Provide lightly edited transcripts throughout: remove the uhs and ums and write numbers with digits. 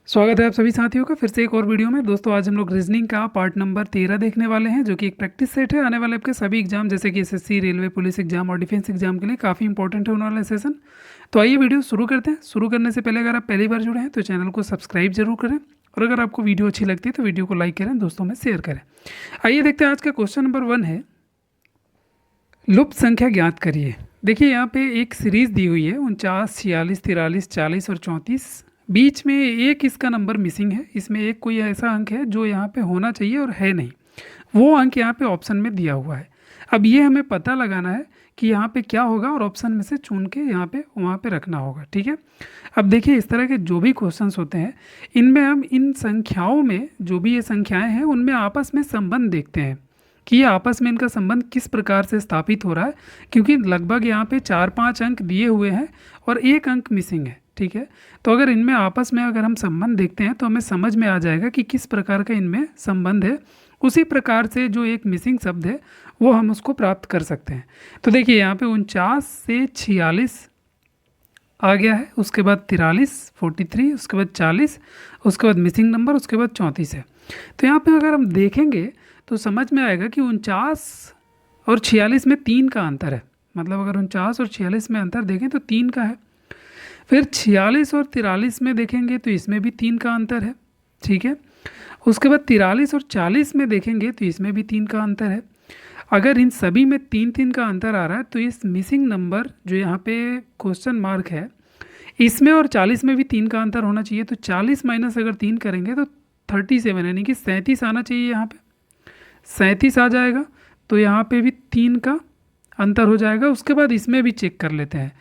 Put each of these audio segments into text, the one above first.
स्वागत है आप सभी साथियों का फिर से एक और वीडियो में। दोस्तों आज हम लोग रीजनिंग का पार्ट नंबर 13 देखने वाले हैं, जो कि एक प्रैक्टिस सेट है आने वाले आपके सभी एग्जाम जैसे कि एसएससी, रेलवे, पुलिस एग्जाम और डिफेंस एग्जाम के लिए काफ़ी इंपॉर्टेंट है होने वाला सेशन। तो आइए वीडियो शुरू करते हैं। शुरू करने से पहले अगर आप पहली बार जुड़े हैं तो चैनल को सब्सक्राइब जरूर करें, और अगर आपको वीडियो अच्छी लगती है तो वीडियो को लाइक करें, दोस्तों में शेयर करें। आइए देखते हैं आज का क्वेश्चन नंबर 1 है, लुप्त संख्या ज्ञात करिए। देखिए यहाँ पे एक सीरीज दी हुई है 49, 46, 43, 40 और 34। बीच में एक इसका नंबर मिसिंग है, इसमें एक कोई ऐसा अंक है जो यहाँ पे होना चाहिए और है नहीं, वो अंक यहाँ पे ऑप्शन में दिया हुआ है। अब ये हमें पता लगाना है कि यहाँ पे क्या होगा और ऑप्शन में से चुन के यहाँ पे वहाँ पे रखना होगा। ठीक है, अब देखिए इस तरह के जो भी क्वेश्चंस होते हैं इनमें हम इन संख्याओं में जो भी ये संख्याएं हैं उनमें आपस में संबंध देखते हैं कि ये आपस में इनका संबंध किस प्रकार से स्थापित हो रहा है, क्योंकि लगभग यहाँ पे 4-5 अंक दिए हुए हैं और एक अंक मिसिंग है। ठीक है, तो अगर इनमें आपस में अगर हम संबंध देखते हैं तो हमें समझ में आ जाएगा कि किस प्रकार का इनमें संबंध है। उसी प्रकार से जो एक मिसिंग शब्द है वो हम उसको प्राप्त कर सकते हैं। तो देखिए यहाँ पे 49 से 46 आ गया है, उसके बाद 43, 43, उसके बाद 40, उसके बाद मिसिंग नंबर, उसके बाद 34 है। तो यहाँ पे अगर हम देखेंगे तो समझ में आएगा कि 49 और 46 में 3 का अंतर है। मतलब अगर 49 और 46 में अंतर देखें तो 3 का है। फिर 46 और 43 में देखेंगे तो इसमें भी 3 का अंतर है। ठीक है, उसके बाद 43 और 40 में देखेंगे तो इसमें भी 3 का अंतर है। अगर इन सभी में 3-3 का अंतर आ रहा है तो इस मिसिंग नंबर जो यहाँ पे क्वेश्चन मार्क है इसमें और 40 में भी 3 का अंतर होना चाहिए। तो 40 माइनस अगर 3 करेंगे तो 37 यानी कि 37 आना चाहिए। यहाँ पे 37 आ जाएगा, तो यहाँ पे भी 3 का अंतर हो जाएगा। उसके बाद इसमें भी चेक कर लेते हैं,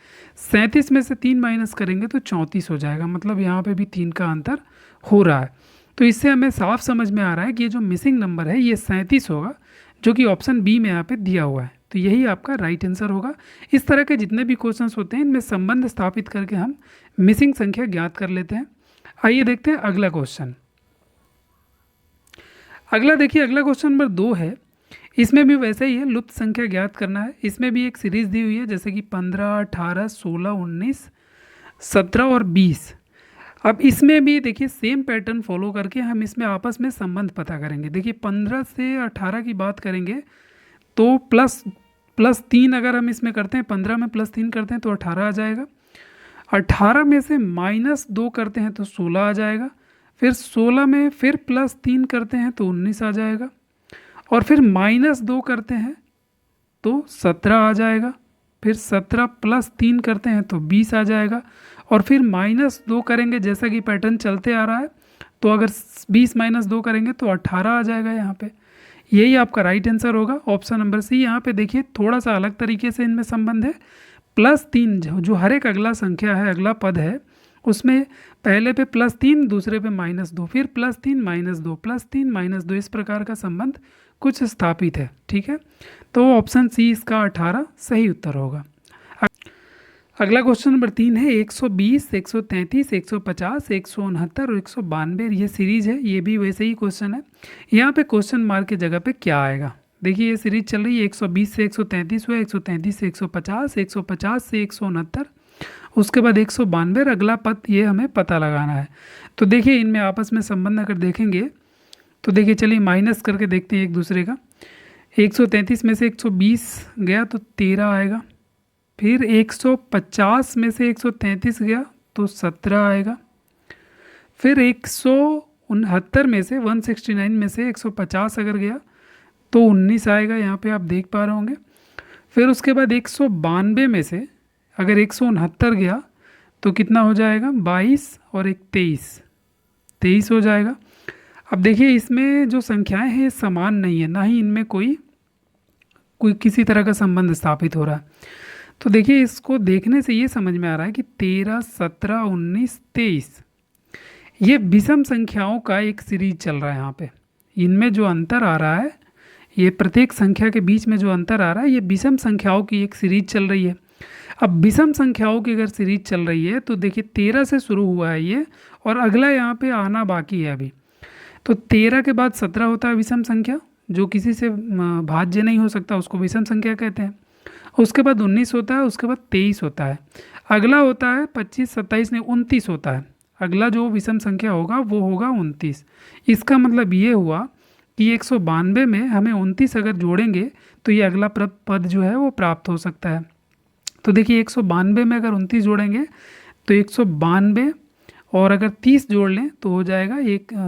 37 में से 3 माइनस करेंगे तो 34 हो जाएगा। मतलब यहाँ पे भी 3 का अंतर हो रहा है। तो इससे हमें साफ समझ में आ रहा है कि ये जो मिसिंग नंबर है ये 37 होगा, जो कि ऑप्शन बी में यहाँ पे दिया हुआ है। तो यही आपका राइट आंसर होगा। इस तरह के जितने भी क्वेश्चंस होते हैं इनमें संबंध स्थापित करके हम मिसिंग संख्या ज्ञात कर लेते हैं। आइए देखते हैं अगला क्वेश्चन। अगला देखिए, अगला क्वेश्चन नंबर 2 है। इसमें भी वैसे ही है, लुप्त संख्या ज्ञात करना है। इसमें भी एक सीरीज दी हुई है जैसे कि 15, 18, 16, 19, 17 और 20। अब इसमें भी देखिए सेम पैटर्न फॉलो करके हम इसमें आपस में संबंध पता करेंगे। देखिए 15 से 18 की बात करेंगे तो प्लस प्लस 3 अगर हम इसमें करते हैं, 15 में प्लस 3 करते हैं तो 18 आ जाएगा। 18 में से माइनस 2 करते हैं तो 16 आ जाएगा। फिर 16 में फिर प्लस 3 करते हैं तो 19 आ जाएगा। और फिर माइनस 2 करते हैं तो 17 आ जाएगा। फिर 17 प्लस 3 करते हैं तो 20 आ जाएगा। और फिर माइनस 2 करेंगे, जैसा कि पैटर्न चलते आ रहा है, तो अगर 20 माइनस 2 करेंगे तो 18 आ जाएगा यहाँ पे। यही आपका राइट आंसर होगा, ऑप्शन नंबर सी। यहाँ पे देखिए थोड़ा सा अलग तरीके से इनमें संबंध है। प्लस 3 जो हर एक अगला संख्या है, अगला पद है, उसमें पहले पे प्लस 3, दूसरे पे माइनस 2, फिर प्लस 3 माइनस 2, प्लस 3 माइनस 2, इस प्रकार का संबंध कुछ स्थापित है। ठीक है, तो ऑप्शन सी इसका 18 सही उत्तर होगा। अगला क्वेश्चन नंबर 3 है, 120, 133, 150, 169 और 192। ये सीरीज है, ये भी वैसे ही क्वेश्चन है। यहाँ पे क्वेश्चन मार्क की जगह पे क्या आएगा? देखिए ये सीरीज चल रही है, 120 से 133 हुआ, 133 से 150, 150 से 169, उसके बाद 192। अगला पद ये हमें पता लगाना है। तो देखिए इनमें आपस में संबंध अगर देखेंगे तो देखिए चलिए माइनस करके देखते हैं एक दूसरे का। 133 में से 120 गया तो 13 आएगा। फिर 150 में से 133 गया तो 17 आएगा। फिर 169 में से 169 में से 150 अगर गया तो 19 आएगा, यहाँ पे आप देख पा रहे होंगे। फिर उसके बाद 192 में से अगर 169 गया तो कितना हो जाएगा? 22 और 23, 23 हो जाएगा। अब देखिए इसमें जो संख्याएं हैं समान नहीं है, ना ही इनमें कोई किसी तरह का संबंध स्थापित हो रहा है। तो देखिए इसको देखने से ये समझ में आ रहा है कि 13, 17, 19, 23 ये विषम संख्याओं का एक सीरीज चल रहा है। यहाँ पे इनमें जो अंतर आ रहा है, ये प्रत्येक संख्या के बीच में जो अंतर आ रहा है, ये विषम संख्याओं की एक सीरीज चल रही है। अब विषम संख्याओं की अगर सीरीज चल रही है तो देखिए 13 से शुरू हुआ है ये, और अगला यहाँ पे आना बाकी है अभी। तो 13 के बाद 17 होता है विषम संख्या, जो किसी से भाज्य नहीं हो सकता, उसको विषम संख्या कहते हैं। उसके बाद 19 होता है, उसके बाद 23 होता है, अगला होता है 25, 27 नहीं 29 होता है। अगला जो विषम संख्या होगा वो होगा 29। इसका मतलब ये हुआ कि 192 में हमें 29 अगर जोड़ेंगे तो ये अगला पद जो है वो प्राप्त हो सकता है। तो देखिए 192 में अगर 29 जोड़ेंगे तो 192 और अगर 30 जोड़ लें तो हो जाएगा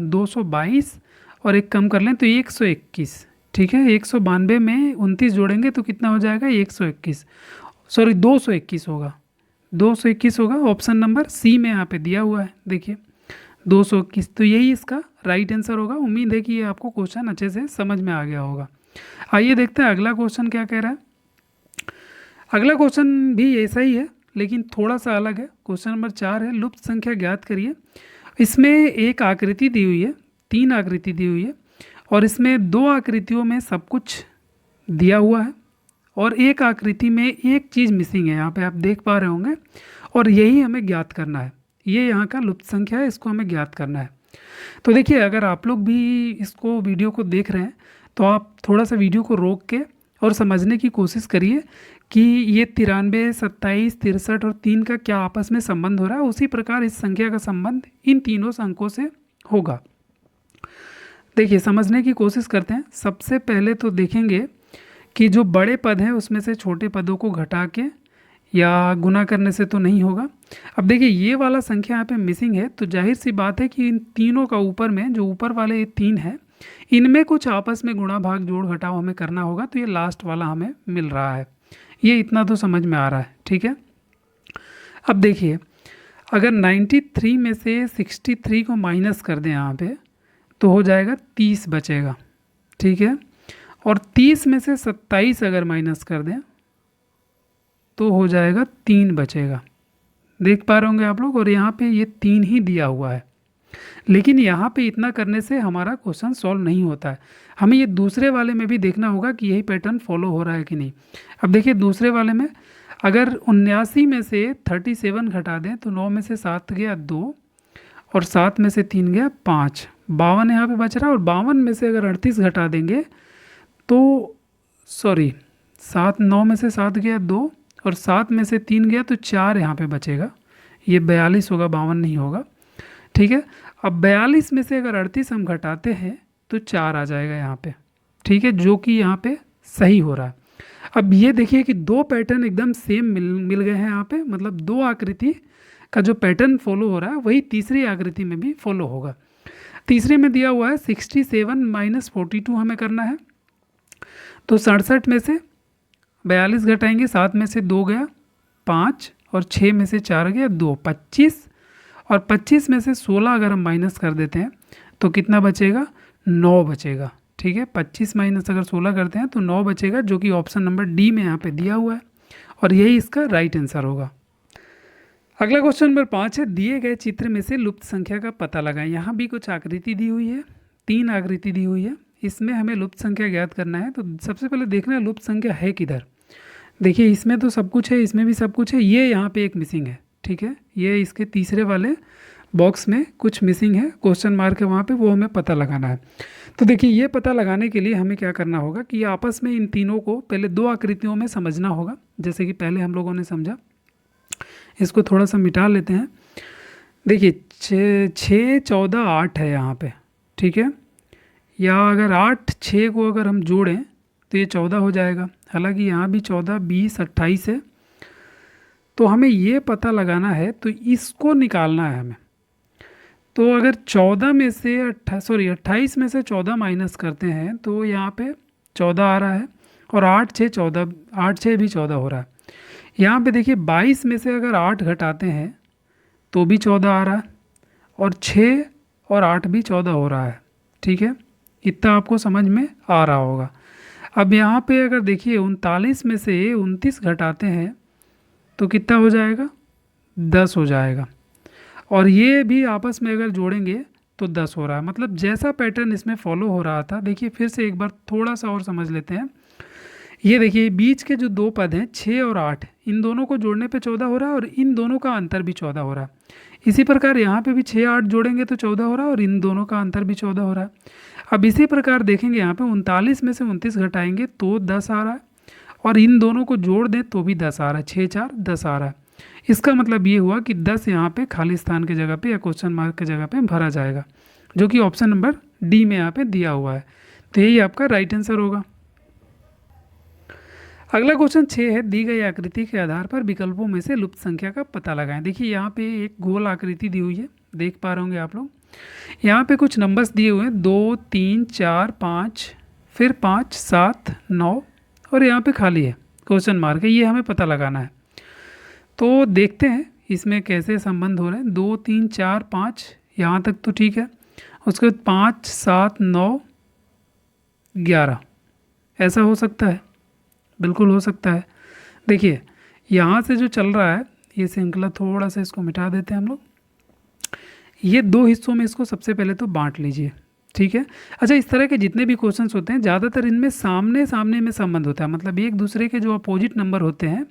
222 और एक कम कर लें तो 121। ठीक है, 192 में 29 जोड़ेंगे तो कितना हो जाएगा 121, सॉरी 221 होगा, 221 होगा। ऑप्शन नंबर सी में यहाँ पे दिया हुआ है, देखिए 221, तो यही इसका राइट आंसर होगा। उम्मीद है कि ये आपको क्वेश्चन अच्छे से समझ में आ गया होगा। आइए देखते हैं अगला क्वेश्चन क्या कह रहा है। अगला क्वेश्चन भी ऐसा ही है लेकिन थोड़ा सा अलग है। क्वेश्चन नंबर 4 है, लुप्त संख्या ज्ञात करिए। इसमें एक आकृति दी हुई है, 3 आकृति दी हुई है और इसमें 2 आकृतियों में सब कुछ दिया हुआ है और एक आकृति में एक चीज़ मिसिंग है, यहाँ पे आप देख पा रहे होंगे, और यही हमें ज्ञात करना है। ये यहाँ का लुप्त संख्या है, इसको हमें ज्ञात करना है। तो देखिए अगर आप लोग भी इसको वीडियो को देख रहे हैं तो आप थोड़ा सा वीडियो को रोक के और समझने की कोशिश करिए कि ये 93, 27, 63 और 3 का क्या आपस में संबंध हो रहा है। उसी प्रकार इस संख्या का संबंध इन तीनों अंकों से होगा। देखिए समझने की कोशिश करते हैं। सबसे पहले तो देखेंगे कि जो बड़े पद हैं उसमें से छोटे पदों को घटा के या गुना करने से तो नहीं होगा। अब देखिए ये वाला संख्या यहाँ पे मिसिंग है, तो जाहिर सी बात है कि इन तीनों का ऊपर में जो ऊपर वाले ये 3 है इनमें कुछ आपस में गुणा भाग जोड़ घटाव हमें करना होगा, तो ये लास्ट वाला हमें मिल रहा है। ये इतना तो समझ में आ रहा है, ठीक है। अब देखिए अगर 93 में से 63 को माइनस कर दें यहाँ पे तो हो जाएगा 30 बचेगा, ठीक है। और 30 में से 27 अगर माइनस कर दें तो हो जाएगा 3 बचेगा, देख पा रहे होंगे आप लोग। और यहाँ पे ये 3 ही दिया हुआ है, लेकिन यहाँ पे इतना करने से हमारा क्वेश्चन सॉल्व नहीं होता है। हमें ये दूसरे वाले में भी देखना होगा कि यही पैटर्न फॉलो हो रहा है कि नहीं। अब देखिए दूसरे वाले में अगर 79 में से 37 घटा दें तो 9 में से 7 गया 2 और 7 में से 3 गया 5, 52 यहाँ पे बच रहा है। और 52 में से अगर 38 घटा देंगे तो सॉरी 9 में से 7 गया 2 और 7 में से 3 गया तो 4 यहाँ पे बचेगा, ये 42 होगा, 52 नहीं होगा, ठीक है। अब 42 में से अगर 38 हम घटाते हैं तो 4 आ जाएगा यहाँ पे, ठीक है, जो कि यहाँ पे सही हो रहा है। अब ये देखिए कि 2 पैटर्न एकदम सेम मिल गए हैं यहाँ पे, मतलब 2 आकृति का जो पैटर्न फॉलो हो रहा है वही तीसरी आकृति में भी फॉलो होगा। तीसरे में दिया हुआ है 67 माइनस 42 हमें करना है, तो 67 में से 42 घटाएंगे, 7 में से 2 गया 5 और 6 में से 4 गया 2, 25 और 25 में से 16 अगर हम माइनस कर देते हैं तो कितना बचेगा 9 बचेगा, ठीक है। 25 माइनस अगर 16 करते हैं तो 9 बचेगा, जो कि ऑप्शन नंबर डी में यहाँ पे दिया हुआ है और यही इसका राइट आंसर होगा। अगला क्वेश्चन नंबर 5 है, दिए गए चित्र में से लुप्त संख्या का पता लगाएं। यहाँ भी कुछ आकृति दी हुई है, 3 आकृति दी हुई है, इसमें हमें लुप्त संख्या ज्ञात करना है। तो सबसे पहले देखना है लुप्त संख्या है किधर। देखिए इसमें तो सब कुछ है, इसमें भी सब कुछ है, ये यहाँ पे एक मिसिंग है, ठीक है। ये इसके तीसरे वाले बॉक्स में कुछ मिसिंग है, क्वेश्चन मार्क है वहाँ पे, वो हमें पता लगाना है। तो देखिए ये पता लगाने के लिए हमें क्या करना होगा कि आपस में इन तीनों को पहले 2 आकृतियों में समझना होगा, जैसे कि पहले हम लोगों ने समझा। इसको थोड़ा सा मिटा लेते हैं। देखिए 6, 14, 8 है यहाँ पे, ठीक है, या अगर 8, 6 को अगर हम जोड़ें तो ये 14 हो जाएगा। हालांकि यहाँ भी 14, 20, 28 है, तो हमें ये पता लगाना है, तो इसको निकालना है हमें। तो अगर 14 में से 28 में से 14 माइनस करते हैं तो यहाँ पे 14 आ रहा है और 8, 6 14, 8, 6 भी 14 हो रहा है। यहाँ पे देखिए 22 में से अगर 8 घटाते हैं तो भी 14 आ रहा है और 6 और 8 भी 14 हो रहा है, ठीक है। इतना आपको समझ में आ रहा होगा। अब यहाँ पे अगर देखिए 39 में से 29 घटाते हैं तो कितना हो जाएगा 10 हो जाएगा, और ये भी आपस में अगर जोड़ेंगे तो 10 हो रहा है। मतलब जैसा पैटर्न इसमें फॉलो हो रहा था, देखिए फिर से एक बार थोड़ा सा और समझ लेते हैं। ये देखिए बीच के जो 2 पद हैं 6 और 8, इन दोनों को जोड़ने पे 14 हो रहा है और इन दोनों का अंतर भी 14 हो रहा है। इसी प्रकार यहाँ पे भी 6, 8 जोड़ेंगे तो 14 हो रहा है और इन दोनों का अंतर भी 14 हो रहा है। अब इसी प्रकार देखेंगे यहाँ पे 39 में से 29 घटाएंगे तो 10 आ रहा है और इन दोनों को जोड़ दें तो भी 10 आ रहा है, 6, 4, 10 आ रहा है। इसका मतलब ये हुआ कि 10 यहाँ पे खाली स्थान की जगह पे या क्वेश्चन मार्क की जगह पे भरा जाएगा, जो कि ऑप्शन नंबर डी में यहाँ पे दिया हुआ है। तो यही आपका राइट आंसर होगा। अगला क्वेश्चन 6 है, दी गई आकृति के आधार पर विकल्पों में से लुप्त संख्या का पता लगाएं। देखिए यहाँ पे एक गोल आकृति दी हुई है, देख पा रहे होंगे आप लोग। यहाँ पे कुछ नंबर्स दिए हुए हैं 2 3 4 5, फिर 5 7 9 और यहाँ पे खाली है, क्वेश्चन मार्क है, ये हमें पता लगाना है। तो देखते हैं इसमें कैसे संबंध हो रहे हैं। 2 3 4 5 यहाँ तक तो ठीक है, उसके बाद 5 7 9 11, ऐसा हो सकता है, बिल्कुल हो सकता है। देखिए यहाँ से जो चल रहा है ये श्रृंखला, थोड़ा सा इसको मिटा देते हैं हम लोग। ये दो हिस्सों में इसको सबसे पहले तो बांट लीजिए, ठीक है। अच्छा, इस तरह के जितने भी क्वेश्चंस होते हैं ज़्यादातर इनमें सामने सामने में संबंध होता है, मतलब एक दूसरे के जो अपोजिट नंबर होते हैं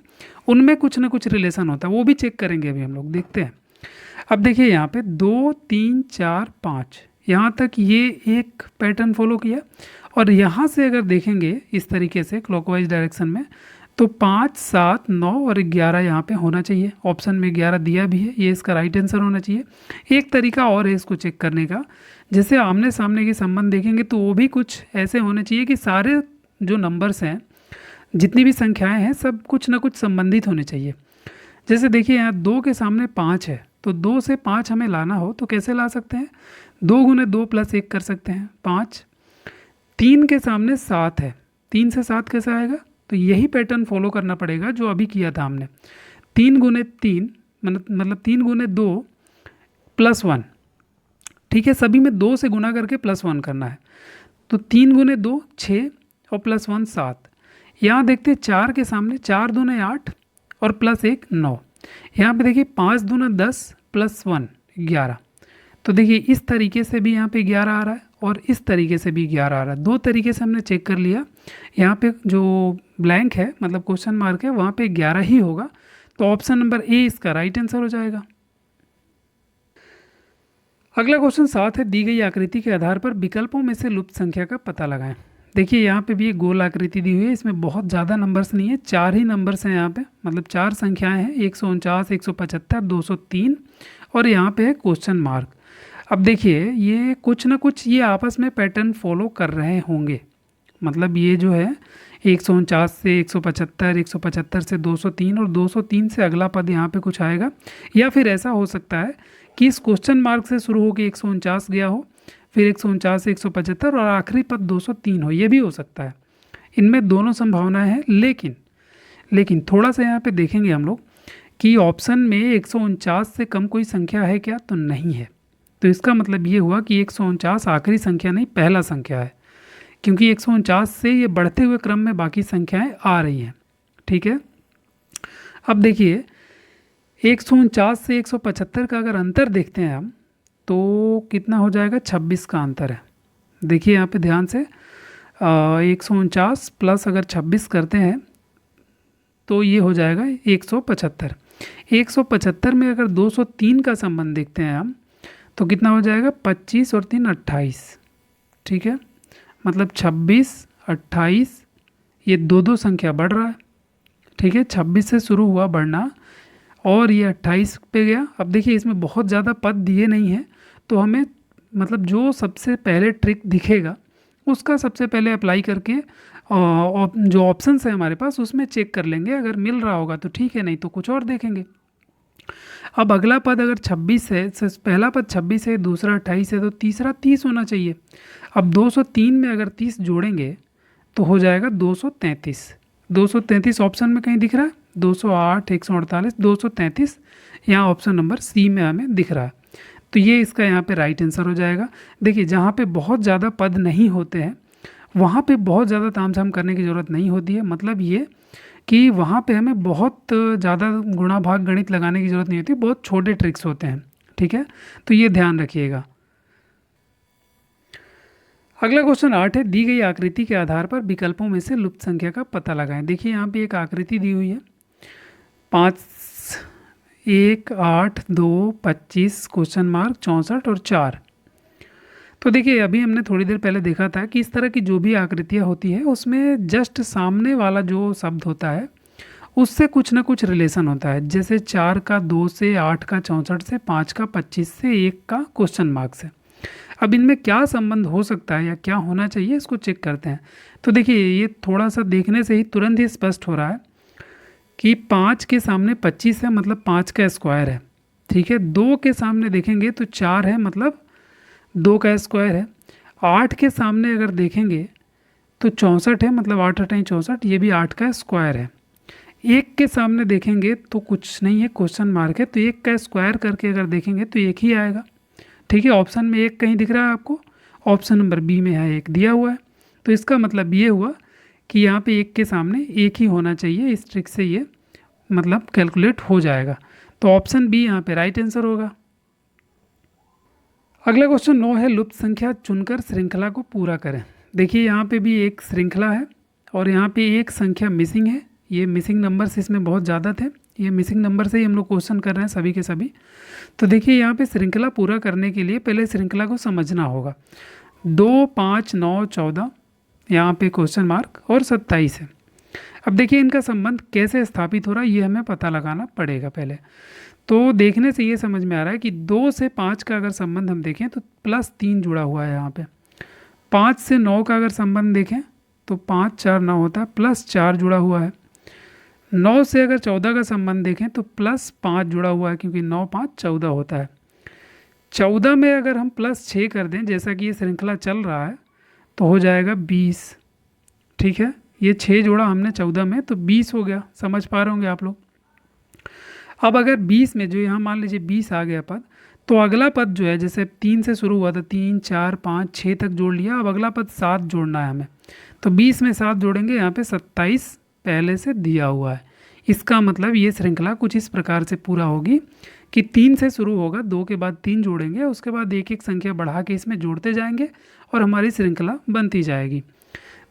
उनमें कुछ ना कुछ रिलेशन होता है, वो भी चेक करेंगे अभी हम लोग, देखते हैं। अब देखिए यहाँ पे 2 3 4 5 यहाँ तक ये एक पैटर्न फॉलो किया, और यहाँ से अगर देखेंगे इस तरीके से क्लॉकवाइज डायरेक्शन में, तो 5 7 9 और 11 यहाँ पे होना चाहिए। ऑप्शन में 11 दिया भी है, ये इसका राइट आंसर होना चाहिए। एक तरीका और है इसको चेक करने का, जैसे आमने सामने के संबंध देखेंगे तो वो भी कुछ ऐसे होने चाहिए कि सारे जो नंबर्स हैं, जितनी भी संख्याएं हैं, सब कुछ ना कुछ संबंधित होने चाहिए। जैसे देखिए यहाँ 2 के सामने 5 है, तो 2 से 5 हमें लाना हो तो कैसे ला सकते हैं, 2 गुने 2 प्लस 1 कर सकते हैं 5। 3 के सामने 7 है, 3 से 7 कैसे आएगा, तो यही पैटर्न फॉलो करना पड़ेगा जो अभी किया था हमने। 3 गुने 3 मतलब 3 गुने 2 प्लस 1, ठीक है, सभी में 2 से गुना करके प्लस 1 करना है। तो 3 गुने 2 6 और प्लस 1 7। यहाँ देखते हैं 4 के सामने 4 दूने 8 और प्लस 1 9। यहाँ पे देखिए 5 दूना 10 प्लस 1 11। तो देखिए इस तरीके से भी यहाँ पे 11 आ रहा है और इस तरीके से भी 11 आ रहा है, दो तरीके से हमने चेक कर लिया। यहाँ पे जो ब्लैंक है मतलब क्वेश्चन मार्क है, वहाँ पे 11 ही होगा, तो ऑप्शन नंबर ए इसका राइट आंसर हो जाएगा। अगला क्वेश्चन 7 है, दी गई आकृति के आधार पर विकल्पों में से लुप्त संख्या का पता लगाएं। देखिए यहाँ पे भी एक गोल आकृति दी हुई है, इसमें बहुत ज़्यादा नंबर्स नहीं है, 4 ही नंबर्स हैं यहाँ पे, मतलब 4 संख्याएं हैं, 149 175 203 और यहाँ पे है क्वेश्चन मार्क। अब देखिए ये कुछ ना कुछ ये आपस में पैटर्न फॉलो कर रहे होंगे, मतलब ये जो है 149 से 175, 175 से 203 और 203 से अगला पद यहाँ पे कुछ आएगा, या फिर ऐसा हो सकता है कि इस क्वेश्चन मार्क से शुरू होकर 149 गया हो, फिर 149 से 175 और आखिरी पद 203 हो, ये भी हो सकता है। इनमें दोनों संभावनाएं हैं, लेकिन थोड़ा सा यहाँ पे देखेंगे हम लोग कि ऑप्शन में 149 से कम कोई संख्या है क्या, तो नहीं है। तो इसका मतलब ये हुआ कि 149 आखिरी संख्या नहीं, पहला संख्या है, क्योंकि 149 से ये बढ़ते हुए क्रम में बाकी संख्याएं आ रही हैं, ठीक है। अब देखिए 149 से 175 का अगर अंतर देखते हैं हम, तो कितना हो जाएगा, 26 का अंतर है। देखिए यहाँ पे ध्यान से 149 प्लस अगर 26 करते हैं तो ये हो जाएगा 175। 175 में अगर 203 का संबंध देखते हैं हम, तो कितना हो जाएगा, 25 और 3 28, ठीक है, मतलब 26 28, ये दो संख्या बढ़ रहा है, ठीक है, 26 से शुरू हुआ बढ़ना और ये 28 पे गया। अब देखिए इसमें बहुत ज़्यादा पद दिए नहीं हैं, तो हमें मतलब जो सबसे पहले ट्रिक दिखेगा उसका सबसे पहले अप्लाई करके जो ऑप्शंस है हमारे पास उसमें चेक कर लेंगे, अगर मिल रहा होगा तो ठीक है, नहीं तो कुछ और देखेंगे। अब अगला पद अगर 26 है, पहला पद 26 है, दूसरा 28 है, तो तीसरा 30 होना चाहिए। अब 203 में अगर 30 जोड़ेंगे तो हो जाएगा 233। 233 ऑप्शन में कहीं दिख रहा है, 208 148 233 यहाँ ऑप्शन नंबर सी में हमें दिख रहा है, तो ये इसका यहाँ पे राइट आंसर हो जाएगा। देखिए जहाँ पे बहुत ज़्यादा पद नहीं होते हैं वहाँ पे बहुत ज़्यादा तामझाम करने की ज़रूरत नहीं होती है, मतलब ये कि वहाँ पे हमें बहुत ज़्यादा गुणा भाग गणित लगाने की ज़रूरत नहीं होती, बहुत छोटे ट्रिक्स होते हैं, ठीक है, तो ये ध्यान रखिएगा। अगला क्वेश्चन 8 है, दी गई आकृति के आधार पर विकल्पों में से लुप्त संख्या का पता लगाएं। देखिए यहाँ पे एक आकृति दी हुई है, 5 1 8 2 25 क्वेश्चन मार्क 64 और 4। तो देखिए अभी हमने थोड़ी देर पहले देखा था कि इस तरह की जो भी आकृतियाँ होती है उसमें जस्ट सामने वाला जो शब्द होता है उससे कुछ ना कुछ रिलेशन होता है। जैसे 4 का 2 से, 8 का 64 से, 5 का 25 से, 1 का क्वेश्चन मार्क से। अब इनमें क्या संबंध हो सकता है या क्या होना चाहिए, इसको चेक करते हैं। तो देखिए, ये थोड़ा सा देखने से ही तुरंत ही स्पष्ट हो रहा है कि 5 के सामने 25 है, मतलब 5 का स्क्वायर है। ठीक है, 2 के सामने देखेंगे तो 4 है, मतलब 2 का स्क्वायर है। 8 के सामने अगर देखेंगे तो 64 है, मतलब 8 अठाई 64, ये भी 8 का स्क्वायर है। 1 के सामने देखेंगे तो कुछ नहीं है, क्वेश्चन मार्क है, तो 1 का स्क्वायर करके अगर देखेंगे तो 1 ही आएगा। ठीक है, ऑप्शन में 1 कहीं दिख रहा है आपको, ऑप्शन नंबर बी में है 1 दिया हुआ है। तो इसका मतलब ये हुआ कि यहाँ पे 1 के सामने 1 ही होना चाहिए। इस ट्रिक से ये मतलब कैलकुलेट हो जाएगा। तो ऑप्शन बी यहाँ पे राइट आंसर होगा। अगला क्वेश्चन 9 है, लुप्त संख्या चुनकर श्रृंखला को पूरा करें। देखिए, यहाँ पे भी एक श्रृंखला है और यहाँ पे एक संख्या मिसिंग है। ये मिसिंग नंबर्स इसमें बहुत ज़्यादा थे, ये मिसिंग नंबर से ही हम लोग क्वेश्चन कर रहे हैं सभी के सभी। तो देखिए, यहाँ पे श्रृंखला पूरा करने के लिए पहले श्रृंखला को समझना होगा। 2, 5, 9, 14, यहाँ पे क्वेश्चन मार्क और 27 है। अब देखिए, इनका संबंध कैसे स्थापित हो रहा है ये हमें पता लगाना पड़ेगा पहले। तो देखने से ये समझ में आ रहा है कि 2 से 5 का अगर संबंध हम देखें तो +3 जुड़ा हुआ है यहाँ पे। 5 से 9 का अगर संबंध देखें तो 5, 4, 9 होता है, +4 जुड़ा हुआ है। 9 से अगर 14 का संबंध देखें तो +5 जुड़ा हुआ है, क्योंकि 9, 5, 14 होता है। 14 में अगर हम +6 कर दें, जैसा कि ये श्रृंखला चल रहा है, तो हो जाएगा 20। ठीक है, ये 6 जोड़ा हमने 14 में, तो 20 हो गया। समझ पा रहे होंगे आप लोग। अब अगर 20 में जो यहाँ मान लीजिए 20 आ गया पद, तो अगला पद जो है, जैसे 3 से शुरू हुआ था, 3, 4, 5, 6 तक जोड़ लिया, अब अगला पद 7 जोड़ना है हमें। तो 20 में 7 जोड़ेंगे, यहाँ पे 27 पहले से दिया हुआ है। इसका मतलब ये श्रृंखला कुछ इस प्रकार से पूरा होगी कि 3 से शुरू होगा, 2 के बाद 3 जोड़ेंगे, उसके बाद एक एक संख्या बढ़ा के इसमें जोड़ते जाएंगे और हमारी श्रृंखला बनती जाएगी।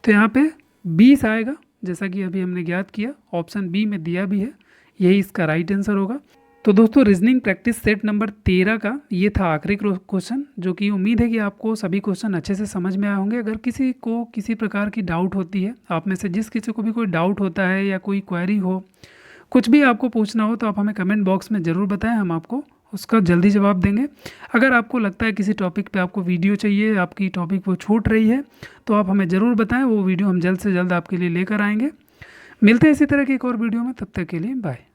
तो यहाँ पे 20 आएगा, जैसा कि अभी हमने ज्ञात किया, ऑप्शन बी में दिया भी है, यही इसका राइट आंसर होगा। तो दोस्तों, रीजनिंग प्रैक्टिस सेट नंबर 13 का ये था आखिरी क्वेश्चन, जो कि उम्मीद है कि आपको सभी क्वेश्चन अच्छे से समझ में आए होंगे। अगर किसी को किसी प्रकार की डाउट होती है, आप में से जिस किसी को भी कोई डाउट होता है या कोई क्वेरी हो, कुछ भी आपको पूछना हो, तो आप हमें कमेंट बॉक्स में ज़रूर बताएं, हम आपको उसका जल्दी जवाब देंगे। अगर आपको लगता है किसी टॉपिक पे आपको वीडियो चाहिए, आपकी टॉपिक वो छूट रही है, तो आप हमें ज़रूर बताएं, वो वीडियो हम जल्द से जल्द आपके लिए लेकर आएंगे। मिलते हैं इसी तरह की एक और वीडियो में, तब तक के लिए बाय।